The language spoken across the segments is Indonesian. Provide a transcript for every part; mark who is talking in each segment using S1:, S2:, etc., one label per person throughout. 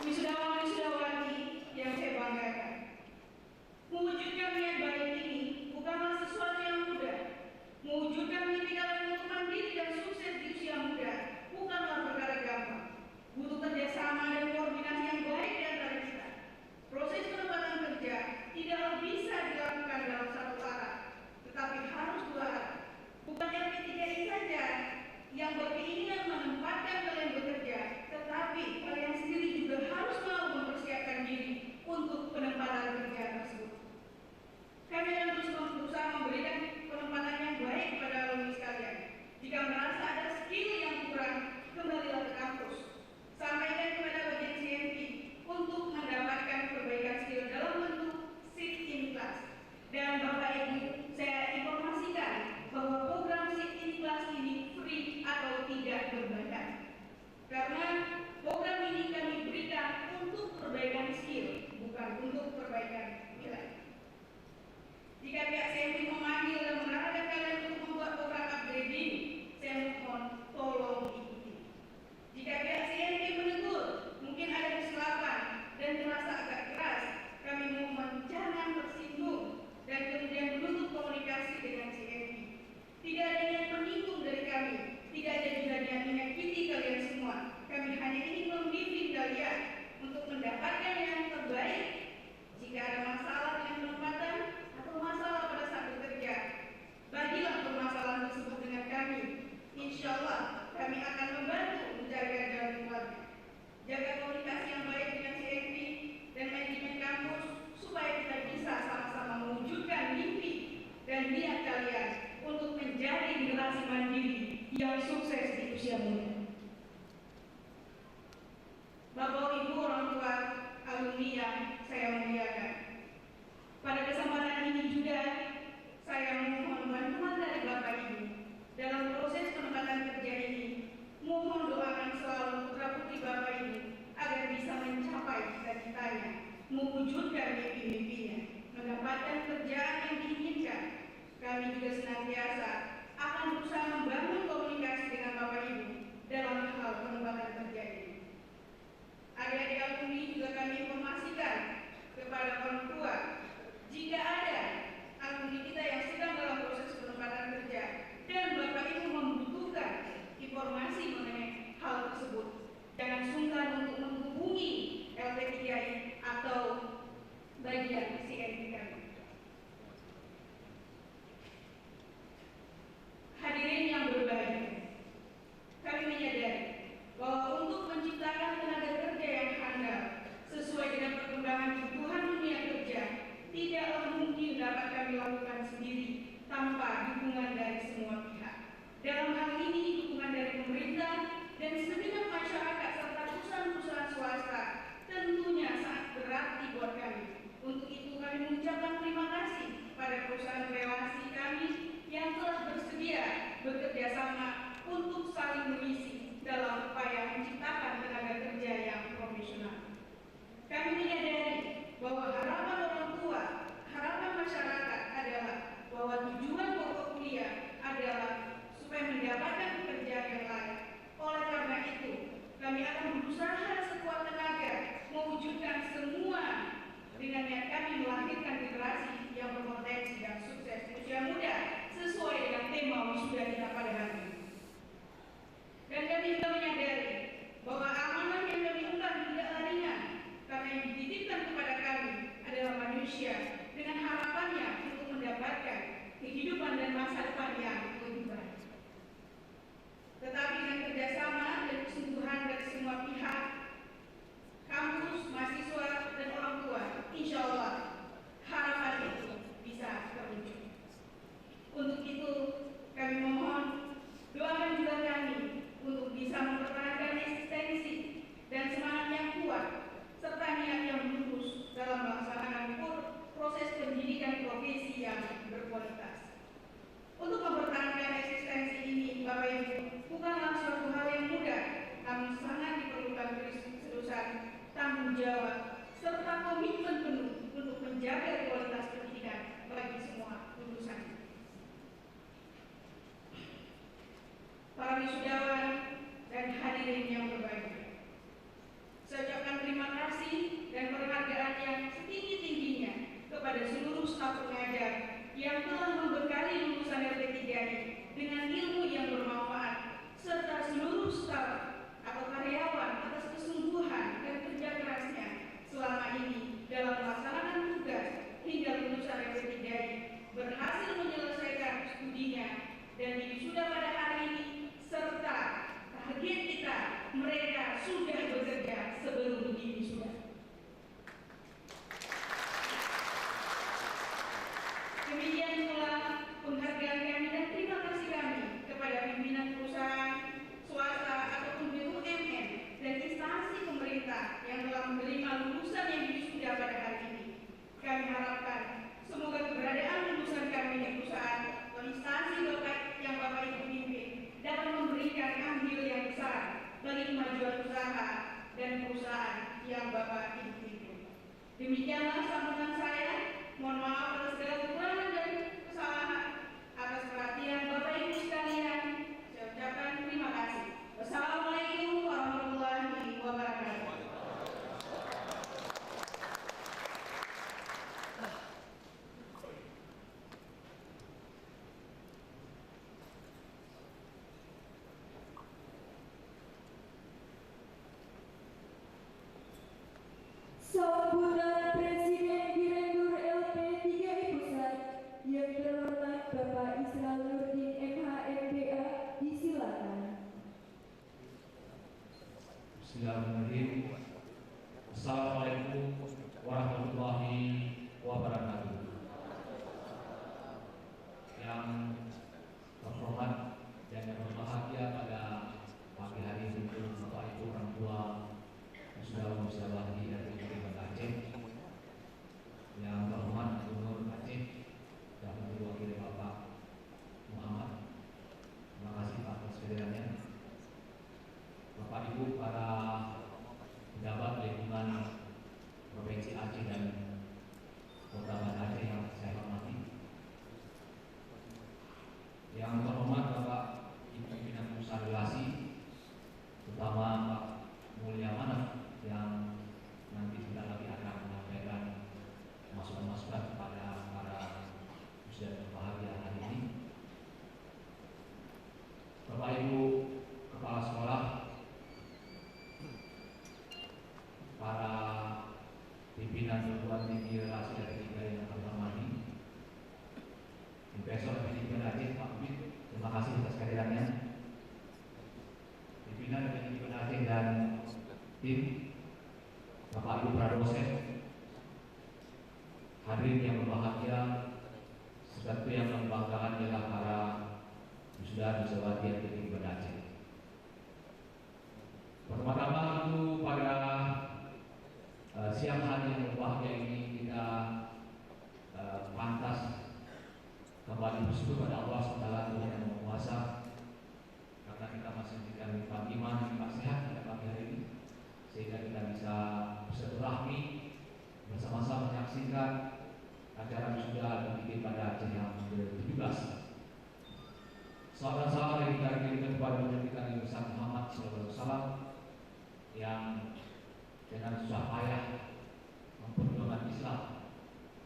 S1: wisudawan-wisudawati yang saya banggakan. Mewujudkan niat baik ini bukanlah sesuatu yang mudah. Mewujudkan mimpi kalian untuk mandiri dan sukses di usia muda bukanlah perkara gampang. Butuh kerjasama dan koordinasi yang baik di antara kita. Proses penempatan kerja tidaklah bisa dilakukan dalam satu arah, tetapi harus dua arah. Bukan LP3I saja yang berkeinginan menempatkan kalian bekerja, tetapi kalian sendiri juga harus mau mempersiapkan diri untuk penempatan kerja tersebut. Kami akan terus berusaha memberikan penempatan yang baik kepada alumni sekalian. Jika merasa ada skill yang kurang, kembalilah ke kampus. Sampaikan kepada bagian CMP untuk mendapatkan perbaikan skill dalam bentuk sit in class. Dan Bapak Ibu, saya informasikan bahwa program sit in class ini free atau tidak berbayar. Karena program ini kami berikan untuk perbaikan skill, bukan untuk perbaikan nilai. Jika pihak CMP memanggil dan mengarahkan kalian untuk membuat program upgrading, saya mohon tolong ikuti. Jika pihak CMP menegur, mungkin ada kesilapan dan terasa agak keras, kami mohon jangan tersinggung dan kemudian menutup komunikasi dengan CMP. Tidak ada yang menikung dari kami, tidak ada juga yang menyakiti kalian semua. Kami hanya ingin membimbing kalian untuk mendapatkan yang terbaik. Jika ada masalah dengan penempatan atau masalah pada saat bekerja, bagilah permasalahan tersebut dengan kami. Insya Allah kami akan membantu menjaga jalan keluarnya. Jaga komunikasi yang baik dengan CMP dan manajemen kampus supaya kita bisa sama-sama mewujudkan mimpi dan niat kalian untuk menjadi generasi mandiri yang sukses di usia muda. Bapak Ibu orang tua alumni yang saya muliakan, pada kesempatan ini juga saya mohon bantuan dari Bapak Ibu dalam proses penempatan kerja ini. Mohon doakan selalu putra putri Bapak Ibu agar bisa mencapai cita-citanya, mewujudkan mimpi-mimpinya, mendapatkan kerjaan yang diinginkan. Kami juga senantiasa akan berusaha membangun komunikasi dengan Bapak Ibu dalam hal penempatan kerja ini. Adik-adik alumni juga kami informasikan kepada orang tua, jika ada alumni kita yang sedang dalam proses penempatan kerja dan Bapak Ibu membutuhkan informasi mengenai hal tersebut, jangan sungkan untuk menghubungi LP3I atau bagian CMP kami. Hadirin yang berbahagia, kami menyadari bahwa untuk menciptakan tenaga kerja yang handal sesuai dengan perkembangan kebutuhan dunia kerja tidaklah mungkin dapat kami lakukan sendiri tanpa dukungan dari semua pihak. Dalam hal ini dukungan dari pemerintah dan segenap masyarakat serta perusahaan-perusahaan swasta tentunya sangat berarti buat kami. Untuk itu kami mengucapkan terima kasih pada perusahaan relasi kami yang telah bersedia bekerja sama untuk saling mengisi dalam upaya menciptakan tenaga kerja yang profesional. Kami menyadari bahwa harapan orang tua, harapan masyarakat adalah bahwa tujuan pokok kuliah adalah supaya mendapatkan pekerjaan yang layak. Oleh karena itu, kami akan berusaha sekuat tenaga mewujudkan semua dengan niat kami melahirkan generasi yang berpotensi dan sukses di usia muda sesuai dengan tema wisuda kita pada hari ini. Dan kami juga menyadari bahwa amanah yang kami ungkap tidaklah ringan, karena yang dititipkan kepada kami adalah manusia dengan harapannya untuk mendapatkan kehidupan dan masa depan yang lebih baik. Tetapi dengan kerjasama dan kesungguhan dari semua pihak, kampus, mahasiswa, dan orang tua, insya Allah harapan itu bisa terwujud. Untuk itu kami mohon doakan juga kami untuk bisa mempertahankan eksistensi dan semangat yang kuat serta niat yang lurus dalam melaksanakan proses pendidikan profesi yang berkualitas. Untuk mempertahankan eksistensi ini, Bapak Ibu, bukanlah suatu hal yang mudah, namun sangat diperlukan keseriusan, tanggung jawab, serta komitmen penuh untuk menjaga kualitas pendidikan bagi semua lulusan. Para wisudawan dan hadirin yang berbahagia, saya ucapkan terima kasih bangsa yang telah menerima lulusan yang wisuda pada hari ini. Kami harapkan semoga keberadaan lulusan kami di perusahaan atau instansi yang Bapak Ibu pimpin dapat memberikan andil yang besar bagi kemajuan usaha dan perusahaan yang Bapak Ibu pimpin. Demikianlah sambutan saya. Mohon maaf atas segala kekurangan dan kesalahan. Atas perhatian Bapak Ibu sekalian, saya ucapkan terima kasih. Wassalamualaikum warahmatullahi wabarakatuh.
S2: Sambutan Presiden Direktur LP3I Pusat yang terhormat Bapak Isral Nurdin MH.MPA, disilakan.
S3: Bismillahirrahmanirrahim. Assalamualaikum warahmatullahi wabarakatuh. Yang terhormat dan yang berbahagia pada pagi hari ini Bapak Ibu orang tua sudah musyawarati dari Banda Aceh, yang terhormat Gubernur Aceh dan diwakili Bapak Muhammad. Terima kasih Pak atas kehadirannya. Bapak Ibu para pejabat lingkungan Provinsi Aceh dan Kota Banda Aceh yang saya hormati, yang terhormat Bapak Ibu pimpinan usaha relasi, terutama Pak Mulia Manaf yang nanti tidak lagi akan menyampaikan masukan-masukan kepada para usia berbahagia hari ini. Bapak Ibu kepala sekolah, para pimpinan perguruan tinggi relasi dari tiga yang terhormati, Profesor Pendidikan Aceh Pak Ubid, terima kasih atas kehadirannya. Pimpinan Pendidikan Aceh dan tim, Bapak Ibu para dosen, hadirin yang berbahagia, serta yang membanggakan ialah para wisuda-wisudawati yang di Banda Aceh. Pertama-tama tentu pada siang hari yang berbahagia ini kita pantas kembali bersyukur pada Allah SWT Tuhan yang Maha Kuasa, karena kita masih diberikan nikmat iman, nikmat sehat pada pagi hari ini, sehingga kita bisa bersilaturahmi bersama-sama menyaksikan acara wisuda dibikin pada Aceh yang ke-17. Salam dan salam yang kita kirimkan kepada kita Nabi Muhammad SAW yang dengan susah payah memperjuangkan Islam,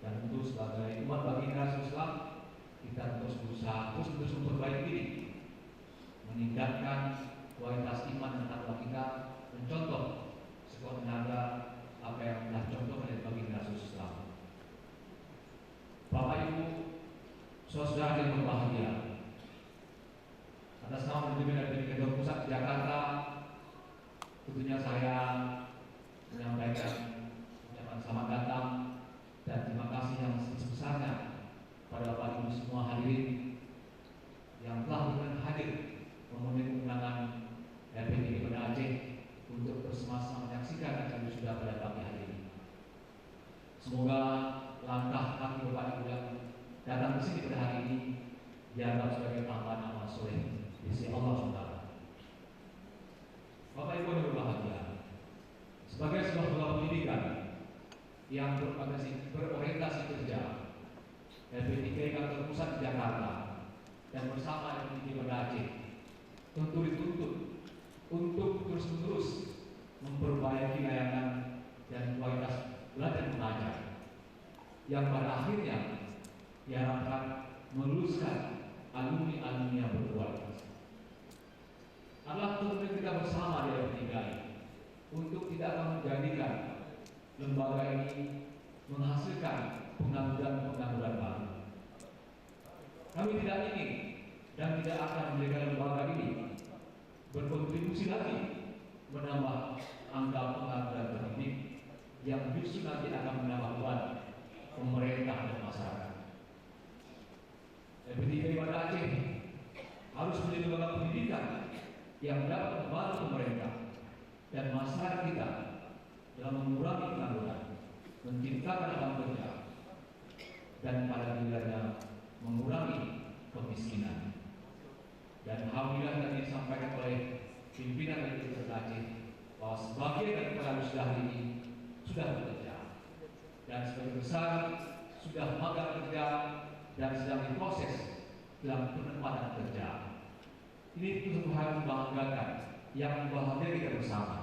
S3: dan tentu sebagai umat baginda Islam kita terus berusaha terus memperbaiki diri, meningkatkan kualitas iman dan takwa kita, mencontoh sekuat tenaga apa yang telah contoh oleh baginda Islam. Bapak Ibu saudara yang berbahagia, atas nama pimpinan Direktur Pusat Jakarta, tentunya saya menyampaikan ucapan selamat datang dan terima kasih yang sebesarnya pada Bapak Ibu semua hadirin yang telah hadir memenuhi undangan LP3I Banda Aceh untuk bersama-sama menyaksikan acara wisuda pada pagi hari ini. Semoga langkah kami Bapak Ibu yang datang ke sini pada hari ini dianggap sebagai tambahan amal soleh di sisi Allah SWT. Bapak Ibu yang berbahagia, sebagai sebuah lembaga pendidikan yang berorientasi kerja, LP3I kantor pusat di Jakarta dan bersama LP3I Banda Aceh tentu dituntut untuk terus-menerus memperbaiki layanan dan kualitas belajar mengajar yang pada akhirnya diharapkan meluluskan alumni-alumni yang berkualitas. Adalah tujuan kita bersama di LP3I untuk tidak akan menjadikan lembaga ini menghasilkan pengangguran-pengangguran baru. Kami tidak ingin dan tidak akan menjadikan lembaga ini berkontribusi lagi menambah angka pengangguran pendidik yang justru nanti akan menambah beban pemerintah dan masyarakat. LP3I Banda Aceh harus menjadi lembaga pendidikan yang dapat membantu pemerintah dan masyarakat kita dalam mengurangi pengangguran, menciptakan lapangan kerja, dan pada gilirannya mengurangi kemiskinan. Dan alhamdulillah tadi disampaikan oleh pimpinan dari Desa Aceh bahwa sebagian daripada musda ini sudah bekerja dan sebagian besar sudah magang kerja dan sedang diproses dalam penempatan kerja. Ini tentu hal membanggakan yang membahagiakan kita bersama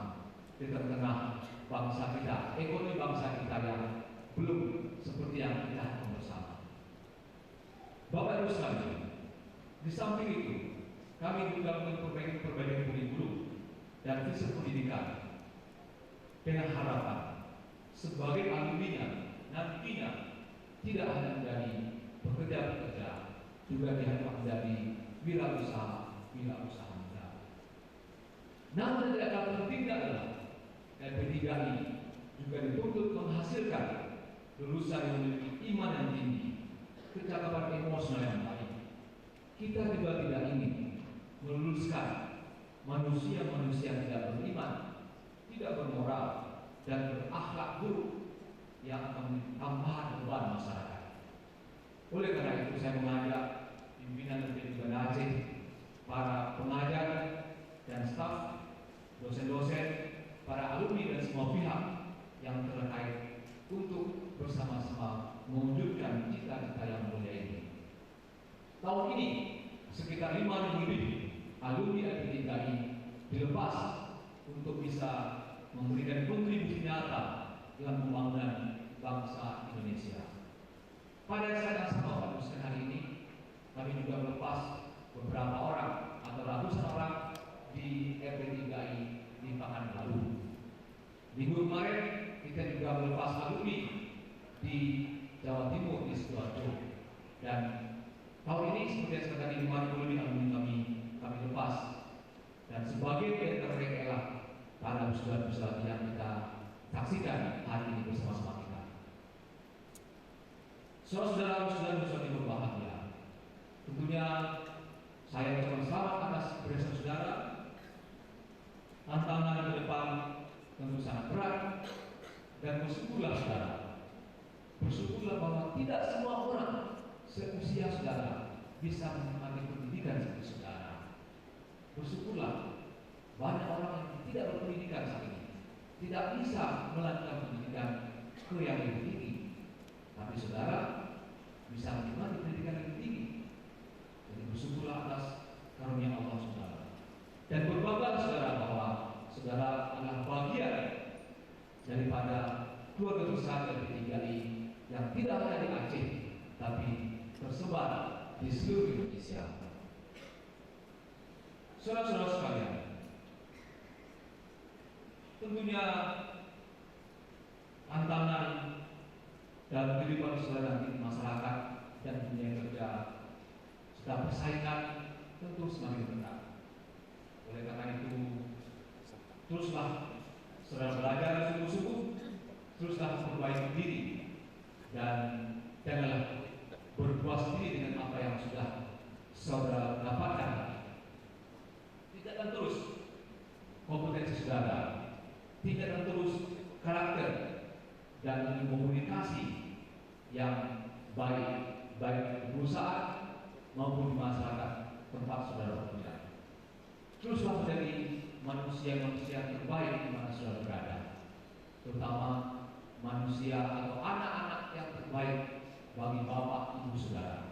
S3: di tengah bangsa kita, ekonomi bangsa kita yang belum seperti yang kita harapkan bersama. Bapak Ibu sekalian, di samping itu kami juga memperbaiki kurikulum dan visi pendidikan dengan harapan sebagai alumninya nantinya tidak hanya menjadi pekerja-pekerja, juga diharapkan menjadi wirausaha muda. Namun tidak kalah penting adalah LP3 ini juga dituntut menghasilkan lulusan yang memiliki iman yang tinggi, kecakapan emosional yang baik. Kita juga tidak ingin meluluskan manusia-manusia yang tidak beriman, tidak bermoral, dan berakhlak buruk yang akan menambah beban masyarakat. Oleh karena itu saya mengajak pimpinan LP3 Aceh, para pengajar dan staf, dosen-dosen, para alumni dan semua pihak yang terkait untuk bersama-sama mewujudkan cita-cita yang mulia ini. Tahun ini sekitar 5.000 lebih alumni LP3 ini dilepas untuk bisa memberikan kontribusi nyata dalam pembangunan bangsa Indonesia. Pada saat yang sama pada hari ini kami juga melepas beberapa orang atau ratusan orang di LP3I di Pekanbaru. Minggu kemarin kita juga melepas alumni di Jawa Timur di Sidoarjo, dan tahun ini seperti yang saya tadi 50 lebih alumni kami lepas, dan sebagai dari mereka ialah para usulan-usulan yang kita saksikan hari ini bersama-sama kita. Saudara-saudara yang berbahagia, tentunya saya ucapkan selamat atas keberhasilan saudara. Tantangan ke depan tentu sangat berat, dan bersyukurlah saudara. Bersyukurlah bahwa tidak semua orang seusia saudara bisa menikmati pendidikan seperti saudara. Bersyukurlah banyak orang yang tidak berpendidikan saat ini tidak bisa melanjutkan pendidikan ke yang lebih tinggi, tapi saudara bisa menikmati pendidikan yang lebih tinggi. Jadi bersyukurlah atas karunia Allah saudara, dan berbangga saudara bahwa saudara adalah bagian daripada keluarga besar LP3I yang tidak hanya di Aceh tapi tersebar di seluruh Indonesia. Saudara-saudara sekalian, tentunya tantangan dalam kehidupan saudara nanti di masyarakat dan dunia kerja sedang persaingan tentu semakin berat. Oleh karena itu, teruslah saudara belajar sungguh-sungguh, teruslah memperbaiki diri, dan janganlah berpuas diri dengan apa yang sudah saudara dapatkan. Tingkatkan terus kompetensi saudara, tingkatkan terus karakter dan komunikasi yang baik di perusahaan maupun di masyarakat tempat saudara bekerja. Teruslah menjadi manusia-manusia terbaik di mana saudara berada, terutama manusia atau anak-anak yang terbaik bagi bapak ibu saudara.